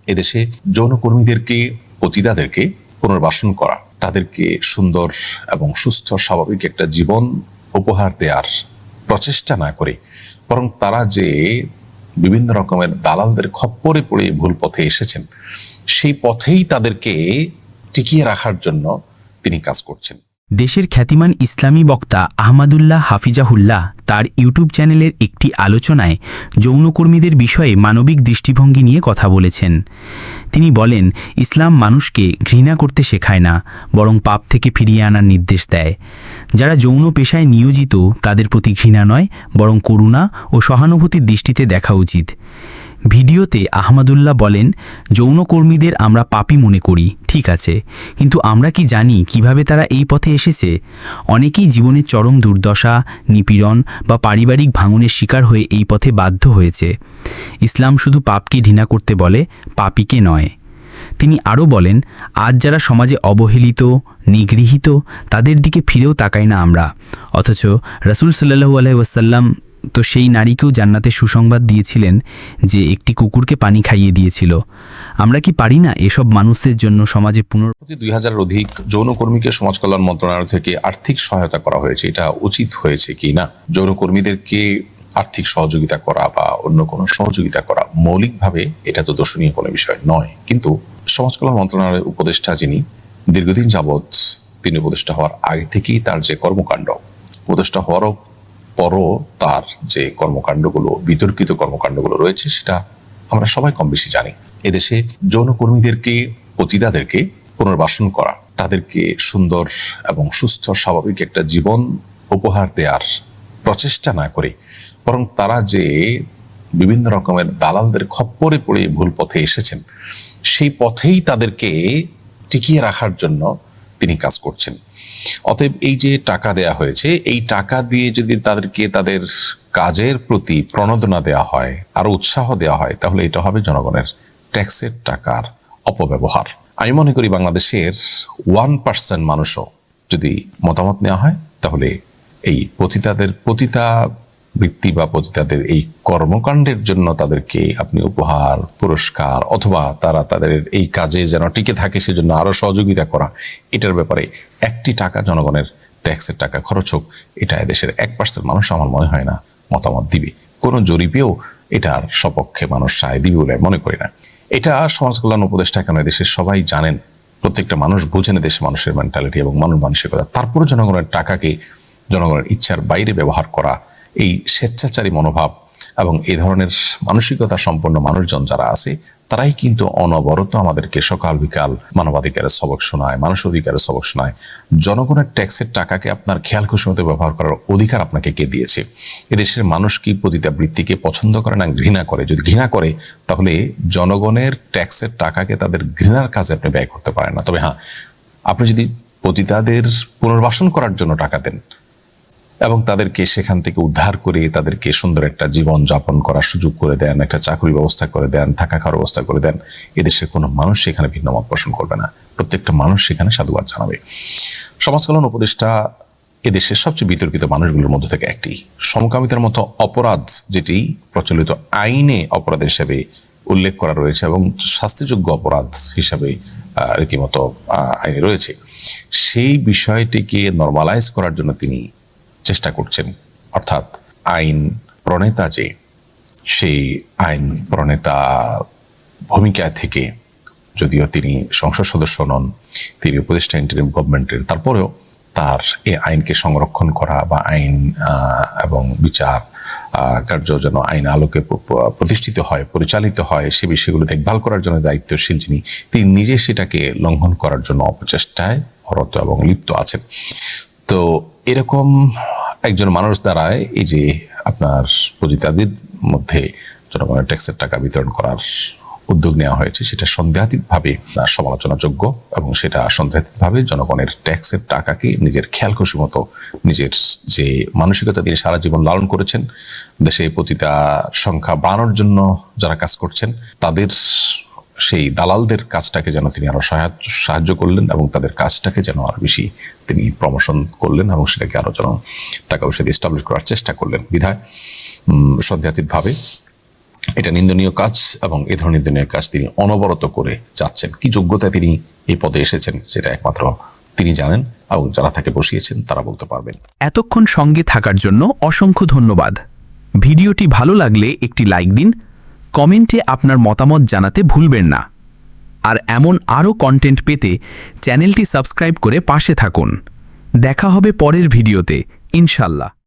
এদেশে যৌনকর্মীদেরকে, পতিতাদেরকে পুনর্বাসন করা, তাদেরকে সুন্দর এবং সুস্থ স্বাভাবিক একটা জীবন উপহার দেওয়ার প্রচেষ্টা না করে বরং তারা যে বিভিন্ন রকমের দালালদের খপ্পরে পড়ে ভুল পথে এসেছেন, সেই পথেই তাদেরকে টিকিয়ে রাখার জন্য তিনি কাজ করছেন। দেশের খ্যাতিমান ইসলামী বক্তা আহমদুল্লাহ হাফিজাহুল্লাহ তার ইউটিউব চ্যানেলের একটি আলোচনায় যৌনকর্মীদের বিষয়ে মানবিক দৃষ্টিভঙ্গি নিয়ে কথা বলেছেন। তিনি বলেন, ইসলাম মানুষকে ঘৃণা করতে শেখায় না, বরং পাপ থেকে ফিরিয়ে আনার নির্দেশ দেয়। যারা যৌন পেশায় নিয়োজিত তাদের প্রতি ঘৃণা নয়, বরং করুণা ও সহানুভূতির দৃষ্টিতে দেখা উচিত। ভিডিওতে আহমদুল্লাহ বলেন, যৌনকর্মীদের আমরা পাপী মনে করি, ঠিক আছে, কিন্তু আমরা কি জানি কিভাবে তারা এই পথে এসেছে? অনেকেই জীবনের চরম দুর্দশা, নিপীড়ন বা পারিবারিক ভাঙনের শিকার হয়ে এই পথে বাধ্য হয়েছে। ইসলাম শুধু পাপকে ঘৃণা করতে বলে, পাপীকে নয়। তিনি আরও বলেন, আজ যারা সমাজে অবহেলিত, নিগৃহীত, তাদের দিকে ফিরেও তাকাই না আমরা, অথচ রাসূল সাল্লাল্লাহু আলাইহি ওয়াসাল্লাম তো সেই নারীকেও জান্নাতের সুসংবাদ দিয়েছিলেন যে একটি কুকুরকে পানি খাইয়ে দিয়েছিল। আমরা কি পারি না এসব মানুষদের জন্য সমাজে 2000-এর অধিক যৌনকর্মীকে সমাজ কল্যাণ মন্ত্রণালয় থেকে আর্থিক সহায়তা করা হয়েছে? এটা উচিত হয়েছে কি না? যৌনকর্মীদেরকে আর্থিক সহযোগিতা করা বা অন্য কোনো সহযোগিতা করা মৌলিকভাবে এটা তো দোষণীয় কোনো বিষয় নয়, কিন্তু সমাজ কল্যাণ মন্ত্রণালয়ের উপদেষ্টা যিনি দীর্ঘদিন যাবৎ, তিনি উপদেষ্টা হওয়ার আগে থেকেই তার যে কর্মকাণ্ড, উপদেষ্টা হওয়ারও পরও তার যে কর্মকাণ্ডগুলো, বিতর্কিত কর্মকাণ্ডগুলো রয়েছে, সেটা আমরা সবাই কম বেশি জানি। এদেশে যৌনকর্মীদেরকে, পতিতাদেরকে পুনর্বাসন করা, তাদেরকে সুন্দর এবং সুস্থ স্বাভাবিক একটা জীবন উপহার দেওয়ার প্রচেষ্টা না করে বরং তারা যে বিভিন্ন রকমের দালালদের খপ্পরে পড়ে ভুল পথে এসেছেন, সেই পথেই তাদেরকে টিকিয়ে রাখার জন্য তিনি কাজ করছেন। অতএব এই যে টাকা দেয়া হয়েছে, এই টাকা দিয়ে যদি তাদেরকে তাদের কাজের প্রতি প্রণোদনা দেওয়া হয়, আরো উৎসাহ দেওয়া হয়, তাহলে এটা হবে জনগণের ট্যাক্সের টাকার অপব্যবহার। আমি মনে করি বাংলাদেশের 1% মানুষও যদি মতামত নেওয়া হয়, তাহলে এই পতিতা বৃত্তি বা পতিতাদের এই কর্মকাণ্ডের জন্য তাদেরকে আপনি উপহার, পুরস্কার অথবা তারা তাদের এই কাজে যেন টিকে থাকে সেজন্য আরো সহযোগিতা করা, এটার ব্যাপারে একটি টাকা জনগণের ট্যাক্সের টাকা খরচ হোক, এটা এদেশের 1% মানুষ আমার মনে হয় না মতামত দিবে। কোনো জরিপেও এটার সপক্ষে মানুষ রায় দিবে বলে মনে করি না। এটা সমাজ কল্যাণ উপদেষ্টা কেন দেশের সবাই জানেন, প্রত্যেকটা মানুষ বুঝেন দেশের মানুষের মেন্টালিটি এবং মন মানসিকতা। তারপরে জনগণের টাকাকে জনগণের ইচ্ছার বাইরে ব্যবহার করা, এই স্বেচ্ছাচারী মনোভাব এবং এই ধরনের মানসিকতা সম্পন্ন মানুষজন যারা আছে, তারাই কিন্তু অনবরত আমাদেরকে সকাল বিকাল মানবাধিকারের সবক শোনায়, মানুষ অধিকারের সবক শোনায়। জনগণের ট্যাক্সের টাকাকে আপনার খেয়াল খুশি মতো ব্যবহার করার অধিকার আপনাকে কে দিয়েছে? এদেশের মানুষ কি পতিতাবৃত্তিকে পছন্দ করে না ঘৃণা করে? যদি ঘৃণা করে, তাহলে জনগণের ট্যাক্সের টাকাকে তাদের ঘৃণার কাজে আপনি ব্যয় করতে পারেন না। তবে হ্যাঁ, আপনি যদি পতিতাদের পুনর্বাসন করার জন্য টাকা দেন এবং তাদেরকে সেখান থেকে উদ্ধার করে তাদেরকে সুন্দর একটা জীবন যাপন করার সুযোগ করে দেন, একটা চাকরির ব্যবস্থা করে দেন, থাকা খাওয়ার ব্যবস্থা করে দেন, এদেশের কোনো মানুষ সেখানে ভিন্ন মত পোষণ করবে না। প্রত্যেকটা মানুষ সেখানে সাধুবাদ জানাবে। সমাজ কল্যাণ উপদেষ্টা এদেশের সবচেয়ে বিতর্কিত মানুষগুলোর মধ্যে থেকে একটি। সমকামিতার মতো অপরাধ, যেটি প্রচলিত আইনে অপরাধ হিসেবে উল্লেখ করা রয়েছে এবং শাস্তিযোগ্য অপরাধ হিসাবে রীতিমতো আইনে রয়েছে, সেই বিষয়টিকে নর্মালাইজ করার জন্য তিনি চেষ্টা করছেন। অর্থাৎ আইন প্রণেতা যে, সেই আইন প্রণেতা ভূমিকা থেকে, যদিও তিনি সংসদ সদস্য নন, তিনি উপদেষ্টা ইন্টারিম গভর্নমেন্টের, তারপরেও তার এই আইনকে সংরক্ষণ করা বা আইন এবং বিচার কার্য যেন আইন আলোকে প্রতিষ্ঠিত হয়, পরিচালিত হয়, সে বিষয়গুলো দেখভাল করার জন্য দায়িত্বশীল যিনি, তিনি নিজে সেটাকে লঙ্ঘন করার জন্য অপচেষ্টায় রত এবং লিপ্ত আছেন। তো এরকম একজন মানুষ দ্বারায় এই যে আপনার পতিতাদের মধ্যে জনগণের ট্যাক্সের টাকা বিতরণ করার উদ্যোগ নেওয়া হয়েছে, সেটা সন্দেহাতীতভাবে সমালোচনাযোগ্য এবং সেটা সন্দেহাতীতভাবে জনগণের ট্যাক্সের টাকাকে নিজের খেয়াল খুশি মতো, নিজের যে মানসিকতা দিয়ে সারা জীবন লালন করেছেন, দেশে পতিতার সংখ্যা বাড়ানোর জন্য যারা কাজ করছেন, তাদের সেই দালালদের কাজটাকে যেন তিনি আরো সাহায্য করলেন এবং তাদের কাজটাকে যেন আরো বেশি তিনি প্রমোশন করলেন এবং সেটাকে আরো যেন টাকা পয়সা দিয়ে এস্টাবলিশ করার চেষ্টা করলেন। বিধায় সন্দেহাতীতভাবে এটা নিন্দনীয় কাজ, এবং এ ধরনের নিন্দনীয় কাজ তিনি অনবরত করে যাচ্ছেন। কি যোগ্যতায় তিনি এই পদে এসেছেন সেটা একমাত্র তিনি জানেন, এবং যারা তাকে বসিয়েছেন তারা বলতে পারবেন। এতক্ষণ সঙ্গে থাকার জন্য অসংখ্য ধন্যবাদ। ভিডিওটি ভালো লাগলে একটি লাইক দিন, কমেন্টে আপনার মতামত জানাতে ভুলবেন না। আর এমন আরও কন্টেন্ট পেতে চ্যানেলটি সাবস্ক্রাইব করে পাশে থাকুন। দেখা হবে পরের ভিডিওতে, ইনশাল্লাহ।